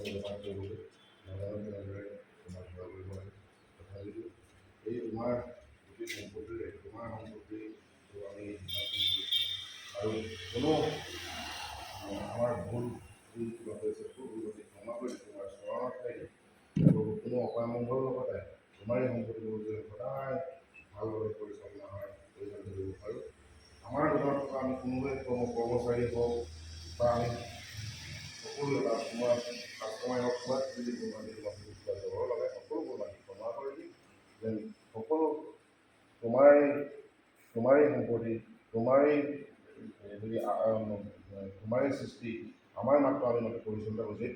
ব্যৱহাৰ কৰিবলৈ নাজানো তেনেদৰে তোমাক সেৱা কৰিব লাগে। তথাপিতো এই তোমাৰ গোটেই সম্পত্তিৰে তোমাৰ সম্পত্তি আমি আৰু কোনো আমাৰ ভুল কিবা হৈছে ভুল ক্ষমা কৰি তোমাৰ চৰণত ঠাই আৰু কোনো অপায়মংগলৰ লগতে তোমাৰ এই সম্পত্তিবোৰ যে সদায় ভালদৰে পৰিচালনা হয় পৰিচালিত কৰিব পাৰোঁ। আমাৰ দোকানত থকা আমি কোনোবাই কৰ্মচাৰী হওক বা আমি সকলো তোমাৰ কাষ্টমাৰ হওক বা যদি কোনোবা কিবা জবৰ লগাই সকলোবোৰ মানুহ ক্ষমা কৰি দিম যেন সকলো তোমাৰেই সম্পত্তি তোমাৰেই তোমাৰেই সৃষ্টি আমাৰ মাত্ৰ আমি পৰিচালনা নিজেই